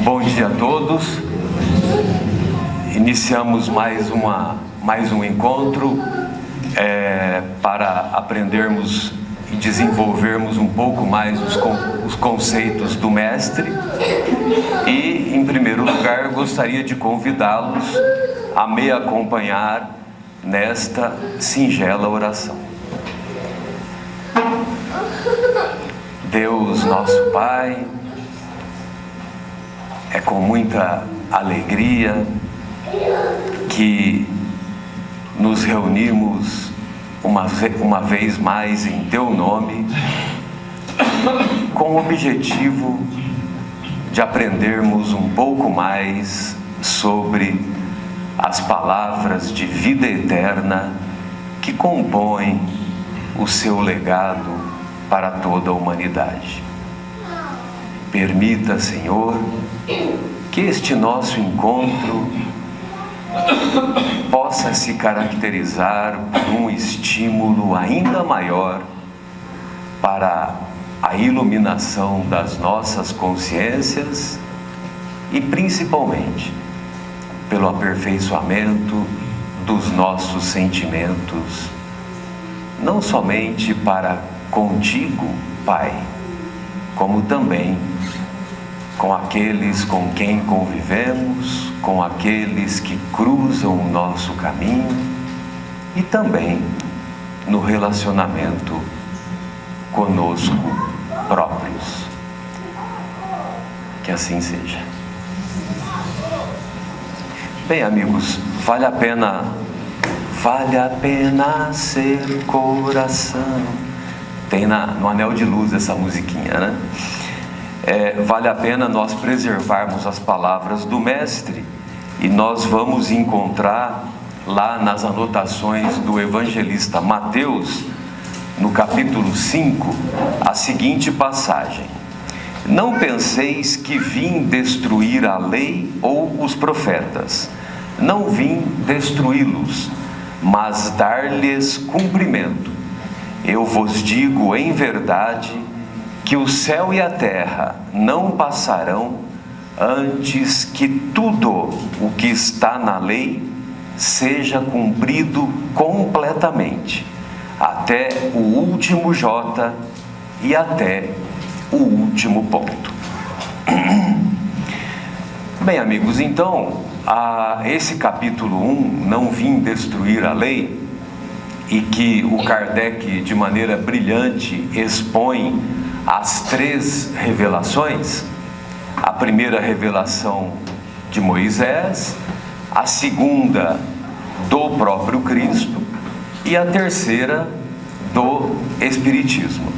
Bom dia a todos. Iniciamos mais um encontro para aprendermos e desenvolvermos um pouco mais os conceitos do Mestre. E, em primeiro lugar, gostaria de convidá-los a me acompanhar nesta singela oração. Deus, nosso Pai, é com muita alegria que nos reunimos uma vez mais em Teu nome, com o objetivo de aprendermos um pouco mais sobre as palavras de vida eterna que compõem o Seu legado para toda a humanidade. Permita, Senhor, que este nosso encontro possa se caracterizar por um estímulo ainda maior para a iluminação das nossas consciências e, principalmente, pelo aperfeiçoamento dos nossos sentimentos, não somente para contigo, Pai, como também com aqueles com quem convivemos, com aqueles que cruzam o nosso caminho e também no relacionamento conosco próprios. Que assim seja. Bem, amigos, vale a pena ser coração. Tem no Anel de Luz essa musiquinha, né? Vale a pena nós preservarmos as palavras do Mestre, e nós vamos encontrar lá nas anotações do evangelista Mateus, no capítulo 5, a seguinte passagem: Não penseis que vim destruir a lei ou os profetas. Não vim destruí-los, mas dar-lhes cumprimento. Eu vos digo em verdade que o céu e a terra não passarão antes que tudo o que está na lei seja cumprido completamente, até o último J e até o último ponto. Bem, amigos, então, esse capítulo 1, Não vim destruir a lei, e que o Kardec, de maneira brilhante, expõe as 3 revelações: a primeira revelação de Moisés, a segunda do próprio Cristo e a terceira do Espiritismo.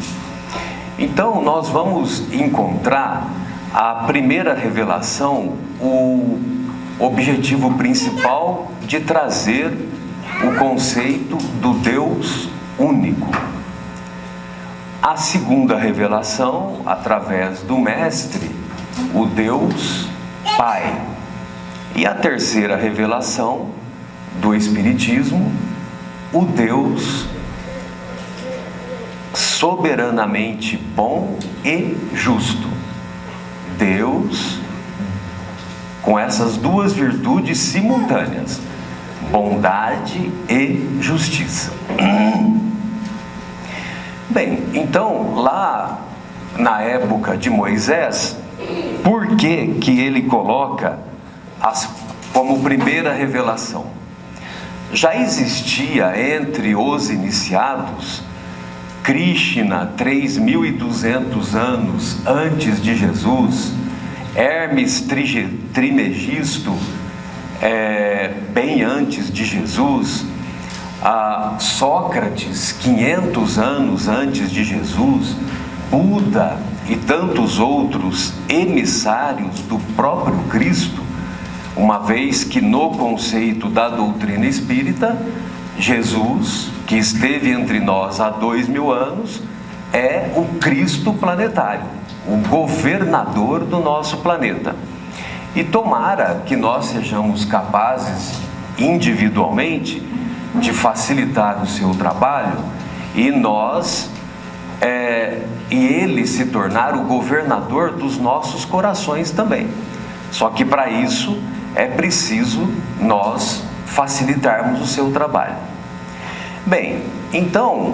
Então, nós vamos encontrar a primeira revelação, o objetivo principal de trazer o conceito do Deus único. A segunda revelação, através do Mestre, o Deus Pai. E a terceira revelação do Espiritismo, o Deus soberanamente bom e justo. Deus com essas 2 virtudes simultâneas: bondade e justiça. Bem, então, lá na época de Moisés, por que ele coloca como primeira revelação? Já existia entre os iniciados, Krishna, 3.200 anos antes de Jesus, Hermes Trimegisto, bem antes de Jesus, Sócrates, 500 anos antes de Jesus, Buda e tantos outros emissários do próprio Cristo, uma vez que no conceito da doutrina espírita, Jesus, que esteve entre nós há 2000 anos, é o Cristo planetário, o governador do nosso planeta. E tomara que nós sejamos capazes, individualmente, de facilitar o seu trabalho e ele se tornar o governador dos nossos corações também. Só que para isso é preciso nós facilitarmos o seu trabalho. Bem, então,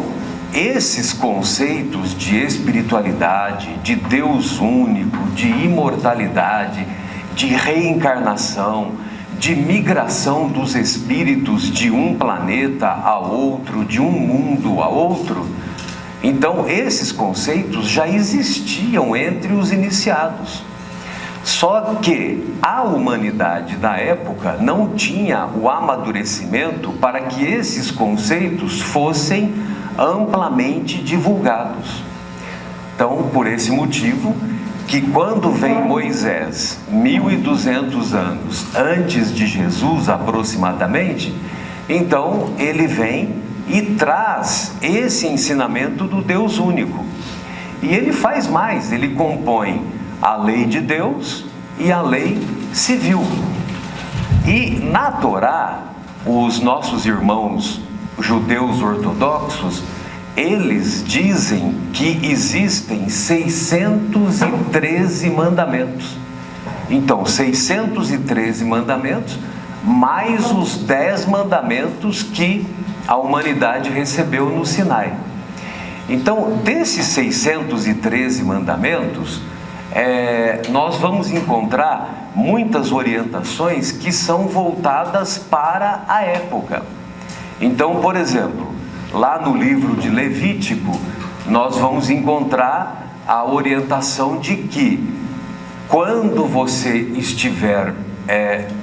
esses conceitos de espiritualidade, de Deus único, de imortalidade, de reencarnação, de migração dos espíritos de um planeta a outro, de um mundo a outro, então esses conceitos já existiam entre os iniciados. Só que a humanidade da época não tinha o amadurecimento para que esses conceitos fossem amplamente divulgados. Então, por esse motivo, que quando vem Moisés, 1200 anos antes de Jesus aproximadamente, então ele vem e traz esse ensinamento do Deus único. E ele faz mais, ele compõe a lei de Deus e a lei civil. E na Torá, os nossos irmãos judeus ortodoxos, eles dizem que existem 613 mandamentos. Então, 613 mandamentos, mais os 10 mandamentos que a humanidade recebeu no Sinai. Então, desses 613 mandamentos, nós vamos encontrar muitas orientações que são voltadas para a época. Então, por exemplo, lá no livro de Levítico, nós vamos encontrar a orientação de que quando você estiver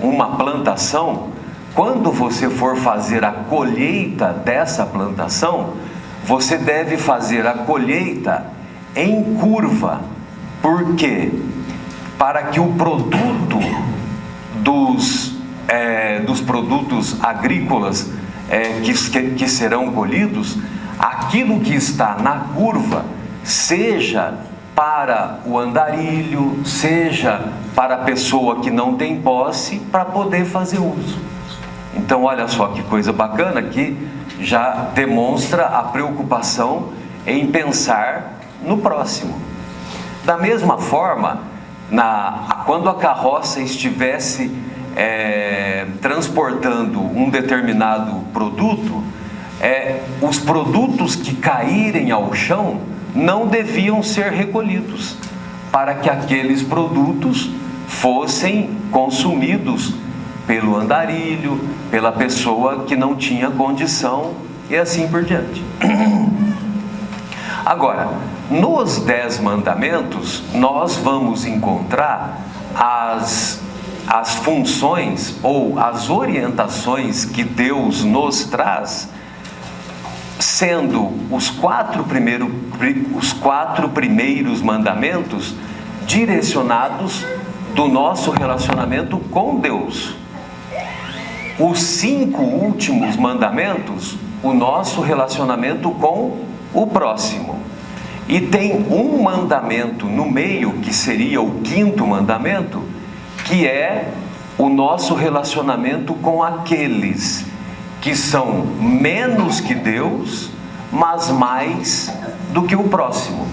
uma plantação, quando você for fazer a colheita dessa plantação, você deve fazer a colheita em curva. Por quê? Para que o produto dos produtos agrícolas que serão colhidos, aquilo que está na curva, seja para o andarilho, seja para a pessoa que não tem posse, para poder fazer uso. Então, olha só que coisa bacana, que já demonstra a preocupação em pensar no próximo. Da mesma forma, quando a carroça estivesse transportando um determinado produto, os produtos que caírem ao chão não deviam ser recolhidos, para que aqueles produtos fossem consumidos pelo andarilho, pela pessoa que não tinha condição e assim por diante. Agora, nos 10 mandamentos, nós vamos encontrar as funções ou as orientações que Deus nos traz, sendo os quatro primeiros mandamentos direcionados do nosso relacionamento com Deus. Os 5 últimos mandamentos, o nosso relacionamento com o próximo. E tem um mandamento no meio, que seria o 5º mandamento, que é o nosso relacionamento com aqueles que são menos que Deus, mas mais do que o próximo,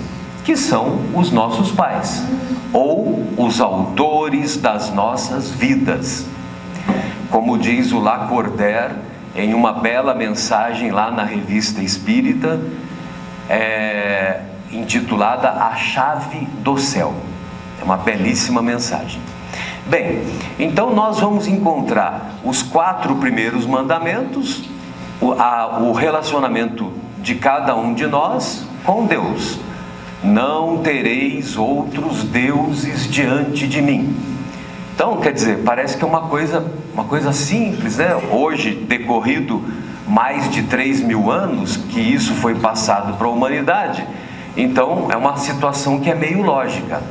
que são os nossos pais, ou os autores das nossas vidas. Como diz o Lacordaire em uma bela mensagem lá na Revista Espírita, intitulada A Chave do Céu. É uma belíssima mensagem. Bem, então nós vamos encontrar os 4 primeiros mandamentos, o relacionamento de cada um de nós com Deus. Não tereis outros deuses diante de mim. Então, quer dizer, parece que é uma coisa simples, né? Hoje, decorrido mais de 3.000 anos que isso foi passado para a humanidade, então é uma situação que é meio lógica.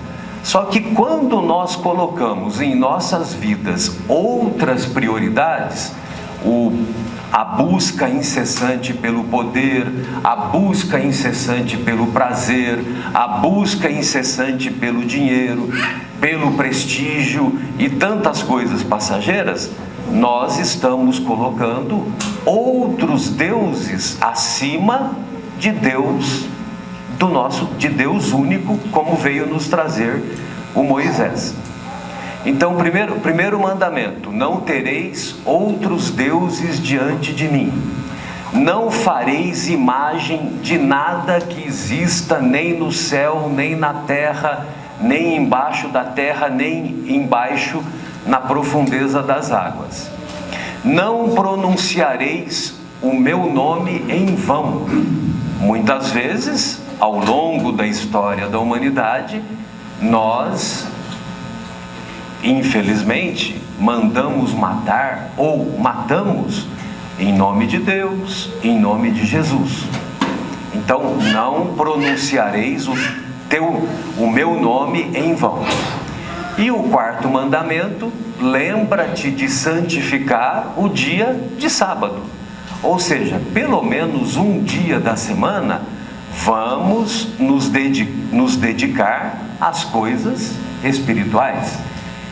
Só que quando nós colocamos em nossas vidas outras prioridades, a busca incessante pelo poder, a busca incessante pelo prazer, a busca incessante pelo dinheiro, pelo prestígio e tantas coisas passageiras, nós estamos colocando outros deuses acima de Deus, de Deus único, como veio nos trazer o Moisés. Então, primeiro mandamento: não tereis outros deuses diante de mim. Não fareis imagem de nada que exista, nem no céu, nem na terra, nem embaixo da terra, nem embaixo na profundeza das águas. Não pronunciareis o meu nome em vão. Muitas vezes, ao longo da história da humanidade, nós, infelizmente, mandamos matar ou matamos em nome de Deus, em nome de Jesus. Então, não pronunciareis o meu nome em vão. E o quarto mandamento: lembra-te de santificar o dia de sábado. Ou seja, pelo menos um dia da semana, vamos nos dedicar às coisas espirituais.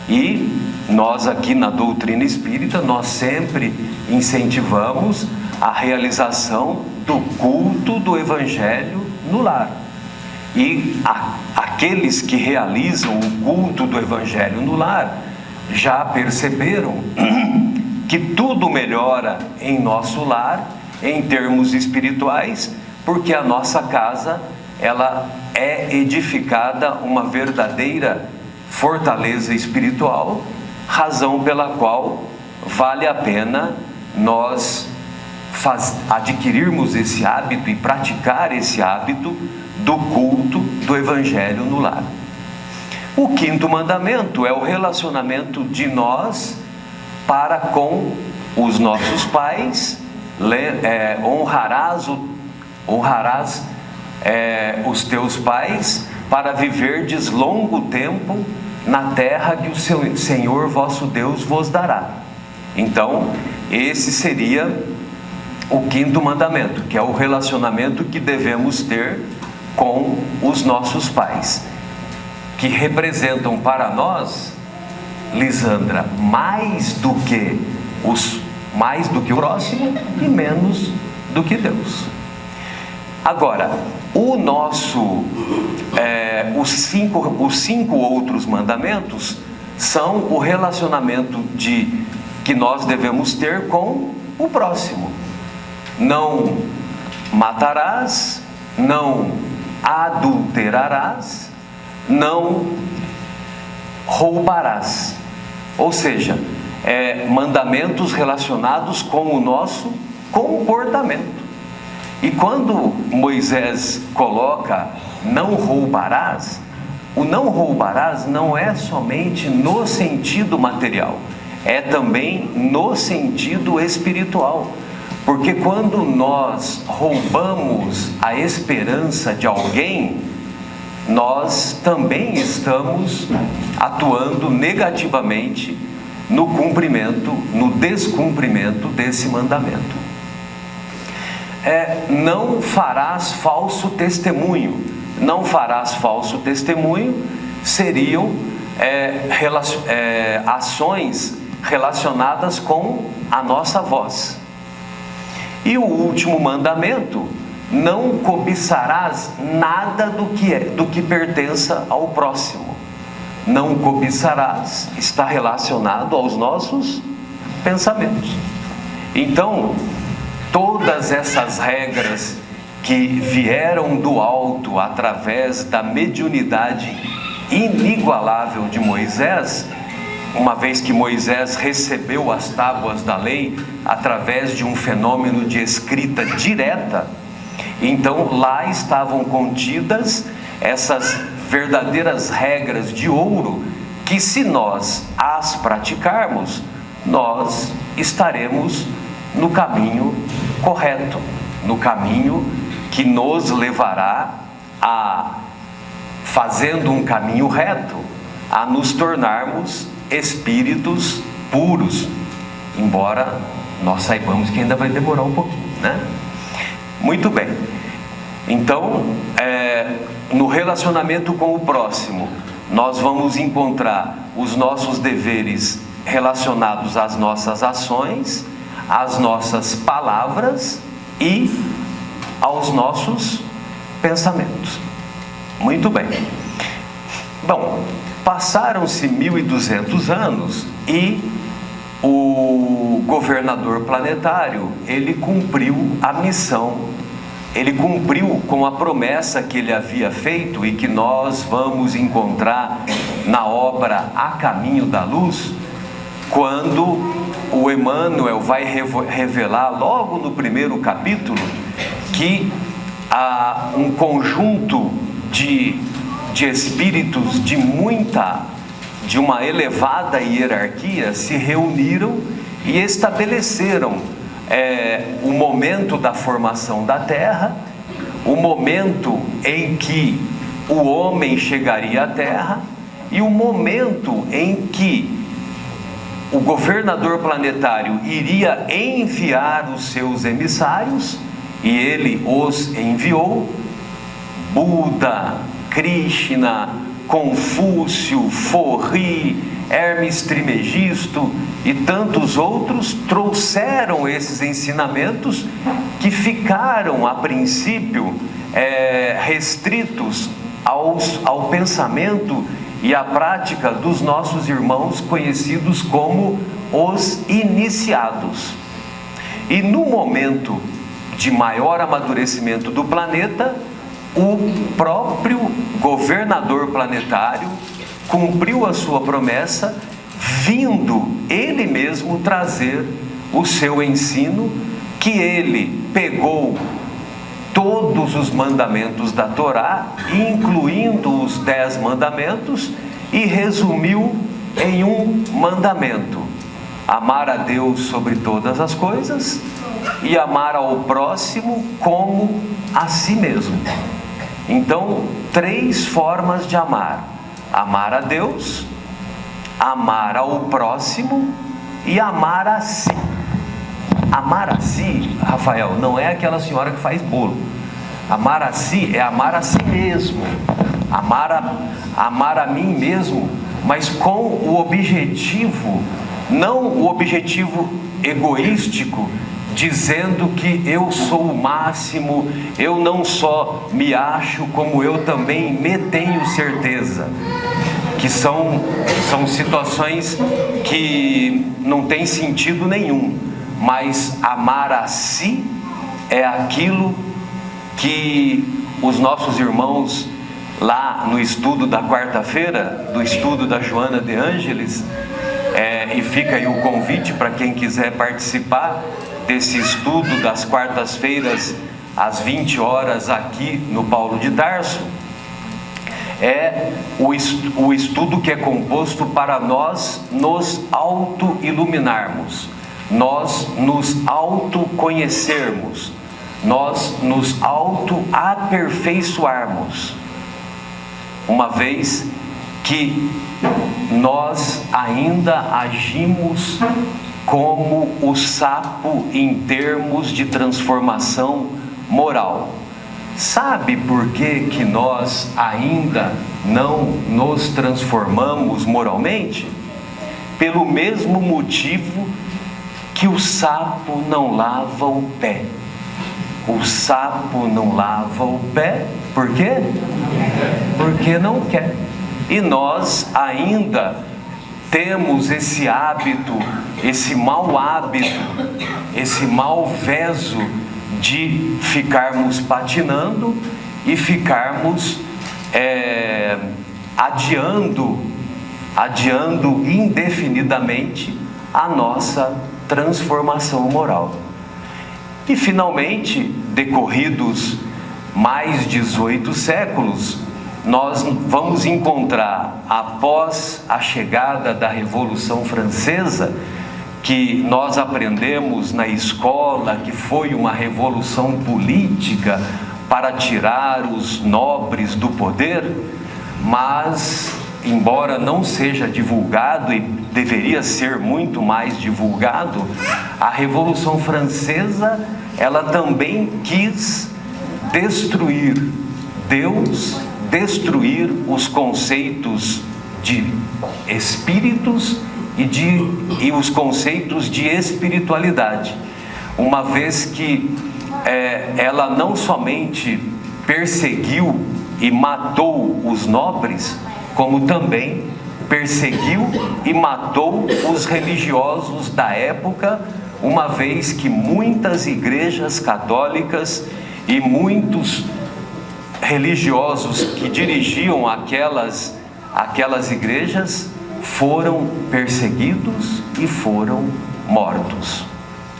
E nós aqui na doutrina espírita, nós sempre incentivamos a realização do culto do Evangelho no lar. E aqueles que realizam o culto do Evangelho no lar já perceberam que tudo melhora em nosso lar, em termos espirituais, porque a nossa casa, ela é edificada uma verdadeira fortaleza espiritual, razão pela qual vale a pena nós adquirirmos esse hábito e praticar esse hábito do culto do Evangelho no lar. O quinto mandamento é o relacionamento de nós para com os nossos pais. Honrarás os teus pais para viverdes longo tempo na terra que o Senhor vosso Deus vos dará. Então, esse seria o quinto mandamento, que é o relacionamento que devemos ter com os nossos pais, que representam para nós, Lisandra, mais do que o próximo e menos do que Deus. Agora, os cinco outros mandamentos são o relacionamento que nós devemos ter com o próximo. Não matarás, não adulterarás, não roubarás. Ou seja, mandamentos relacionados com o nosso comportamento. E quando Moisés coloca não roubarás, o não roubarás não é somente no sentido material, é também no sentido espiritual. Porque quando nós roubamos a esperança de alguém, nós também estamos atuando negativamente no descumprimento desse mandamento. Não farás falso testemunho. Não farás falso testemunho seriam ações relacionadas com a nossa voz. E o último mandamento: não cobiçarás nada do que pertença ao próximo. Não cobiçarás está relacionado aos nossos pensamentos. Então, todas essas regras que vieram do alto através da mediunidade inigualável de Moisés, uma vez que Moisés recebeu as tábuas da lei através de um fenômeno de escrita direta, então lá estavam contidas essas verdadeiras regras de ouro que, se nós as praticarmos, nós estaremos no caminho correto, no caminho que nos levará fazendo um caminho reto, a nos tornarmos espíritos puros, embora nós saibamos que ainda vai demorar um pouquinho, né? Muito bem. Então, no relacionamento com o próximo, nós vamos encontrar os nossos deveres relacionados às nossas ações, às nossas palavras e aos nossos pensamentos. Muito bem. Bom, passaram-se 1200 anos e o governador planetário, ele cumpriu a missão, ele cumpriu com a promessa que ele havia feito e que nós vamos encontrar na obra A Caminho da Luz, quando o Emmanuel vai revelar logo no primeiro capítulo que há um conjunto de espíritos de uma elevada hierarquia se reuniram e estabeleceram o momento da formação da Terra, o momento em que o homem chegaria à Terra e o momento em que o governador planetário iria enviar os seus emissários, e ele os enviou. Buda, Krishna, Confúcio, Forri, Hermes Trismegisto e tantos outros trouxeram esses ensinamentos que ficaram a princípio restritos ao pensamento e à prática dos nossos irmãos conhecidos como os iniciados. E no momento de maior amadurecimento do planeta, o próprio governador planetário cumpriu a sua promessa, vindo ele mesmo trazer o seu ensino, que ele pegou todos os mandamentos da Torá, incluindo os 10 mandamentos, e resumiu em um mandamento: amar a Deus sobre todas as coisas e amar ao próximo como a si mesmo. Então, 3 formas de amar: amar a Deus, amar ao próximo e amar a si. Amar a si, Rafael, não é aquela senhora que faz bolo. Amar a si é amar a si mesmo, amar a mim mesmo, mas com o objetivo, não o objetivo egoístico, dizendo que eu sou o máximo, eu não só me acho, como eu também me tenho certeza, que são situações que não tem sentido nenhum. Mas amar a si é aquilo que os nossos irmãos lá no estudo da quarta-feira, do estudo da Joana de Ângeles, e fica aí o convite para quem quiser participar desse estudo das quartas-feiras às 20 horas aqui no Paulo de Tarso, é o estudo que é composto para nós nos auto-iluminarmos, nós nos autoconhecermos, nós nos auto-aperfeiçoarmos, uma vez que nós ainda agimos como o sapo em termos de transformação moral. Sabe por que nós ainda não nos transformamos moralmente? Pelo mesmo motivo que o sapo não lava o pé. O sapo não lava o pé, por quê? Porque não quer. E nós ainda temos esse hábito, esse mau hábito, esse malveso de ficarmos patinando e ficarmos adiando indefinidamente a nossa transformação moral. E finalmente, decorridos mais 18 séculos, nós vamos encontrar, após a chegada da Revolução Francesa, que nós aprendemos na escola que foi uma revolução política para tirar os nobres do poder, mas, embora não seja divulgado e deveria ser muito mais divulgado, a Revolução Francesa, ela também quis destruir Deus, destruir os conceitos de espíritos e os conceitos de espiritualidade, uma vez que ela não somente perseguiu e matou os nobres, como também perseguiu e matou os religiosos da época, uma vez que muitas igrejas católicas e muitos religiosos que dirigiam aquelas igrejas foram perseguidos e foram mortos.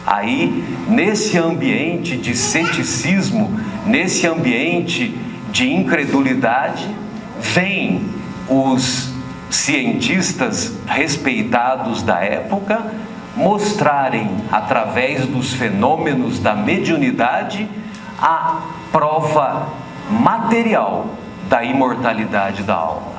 Aí, nesse ambiente de ceticismo, nesse ambiente de incredulidade, vêm os cientistas respeitados da época mostrarem, através dos fenômenos da mediunidade, a prova material da imortalidade da alma.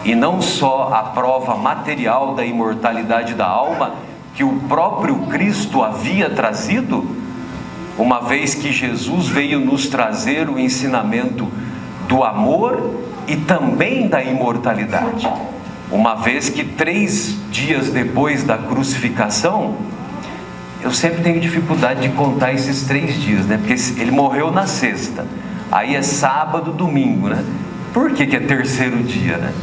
E não só a prova material da imortalidade da alma que o próprio Cristo havia trazido, uma vez que Jesus veio nos trazer o ensinamento do amor e também da imortalidade. Uma vez que 3 dias depois da crucificação, eu sempre tenho dificuldade de contar esses 3 dias, né? Porque ele morreu na sexta, aí é sábado, domingo, né? Por que é terceiro dia, né?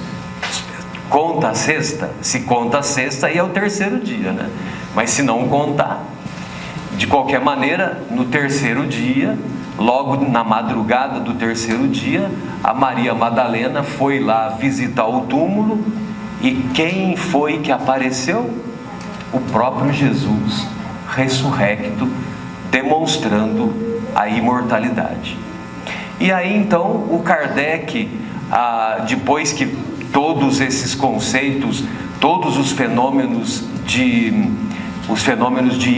Conta a sexta? Se conta a sexta, aí é o terceiro dia, né? Mas se não contar, de qualquer maneira, no terceiro dia, logo na madrugada do terceiro dia, a Maria Madalena foi lá visitar o túmulo, e quem foi que apareceu? O próprio Jesus, ressurrecto, demonstrando a imortalidade. E aí então o Kardec, depois que todos esses conceitos, todos os fenômenos de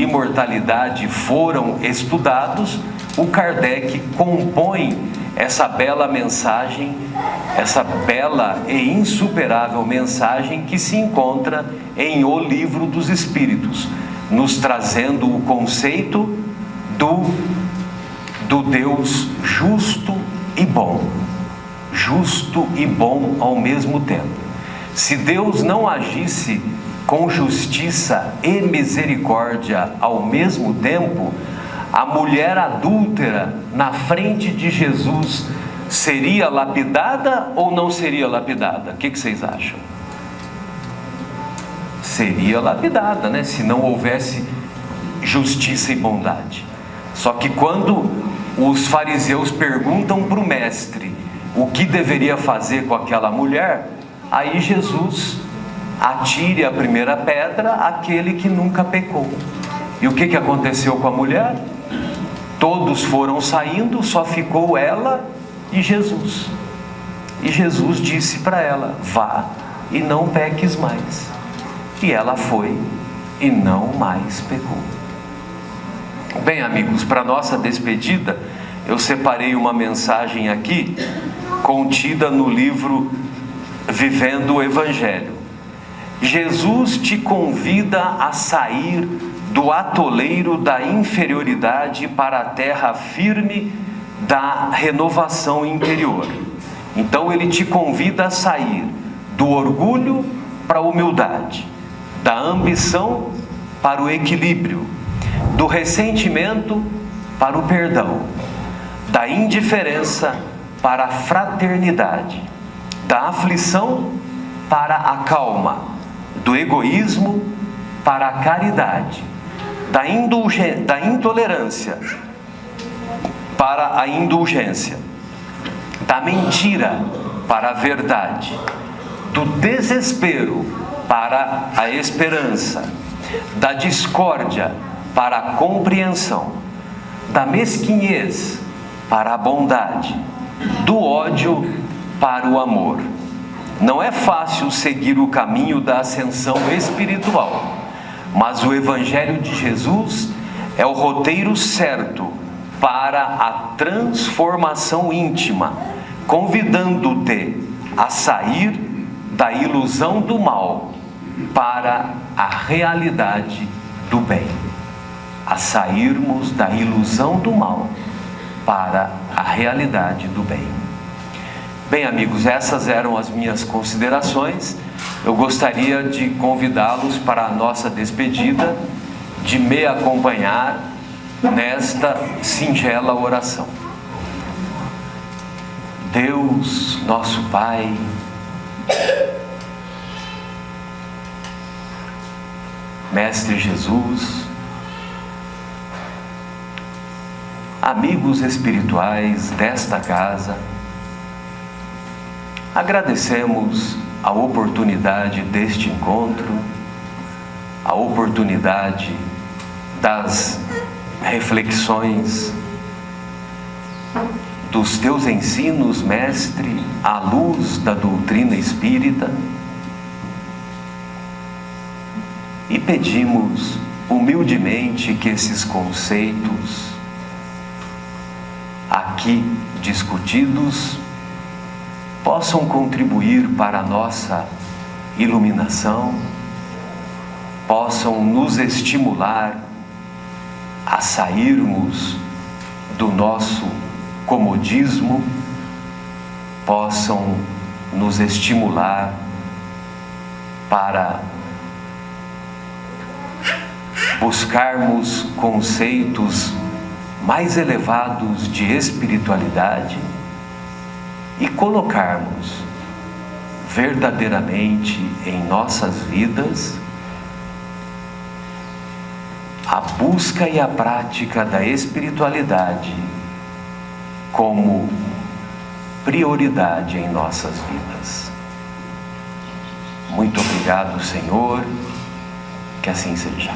imortalidade foram estudados, o Kardec compõe essa bela mensagem, essa bela e insuperável mensagem que se encontra em O Livro dos Espíritos, nos trazendo o conceito do Deus justo e bom. Justo e bom ao mesmo tempo. Se Deus não agisse com justiça e misericórdia ao mesmo tempo, a mulher adúltera na frente de Jesus seria lapidada ou não seria lapidada? O que vocês acham? Seria lapidada, né? Se não houvesse justiça e bondade. Só que quando os fariseus perguntam para o mestre o que deveria fazer com aquela mulher, aí Jesus atire a primeira pedra àquele que nunca pecou. E o que aconteceu com a mulher? Todos foram saindo, só ficou ela e Jesus. E Jesus disse para ela: vá e não peques mais. E ela foi e não mais pecou. Bem, amigos, para nossa despedida, eu separei uma mensagem aqui, contida no livro Vivendo o Evangelho. Jesus te convida a sair do atoleiro da inferioridade para a terra firme da renovação interior. Então ele te convida a sair do orgulho para a humildade, da ambição para o equilíbrio, do ressentimento para o perdão, da indiferença para a fraternidade, da aflição para a calma, do egoísmo para a caridade, da intolerância para a indulgência, da mentira para a verdade, do desespero para a esperança, da discórdia para a compreensão, da mesquinhez para a bondade, do ódio para o amor. Não é fácil seguir o caminho da ascensão espiritual, mas o Evangelho de Jesus é o roteiro certo para a transformação íntima, convidando-te a sair da ilusão do mal para a realidade do bem. A sairmos da ilusão do mal para a realidade do bem. Bem, amigos, essas eram as minhas considerações. Eu gostaria de convidá-los para a nossa despedida, de me acompanhar nesta singela oração. Deus, nosso Pai, Mestre Jesus, amigos espirituais desta casa, agradecemos a oportunidade deste encontro, a oportunidade das reflexões dos teus ensinos, Mestre, à luz da doutrina espírita, e pedimos humildemente que esses conceitos aqui discutidos possam contribuir para a nossa iluminação, possam nos estimular a sairmos do nosso comodismo, possam nos estimular para buscarmos conceitos mais elevados de espiritualidade e colocarmos verdadeiramente em nossas vidas a busca e a prática da espiritualidade como prioridade em nossas vidas. Muito obrigado, Senhor, que assim seja.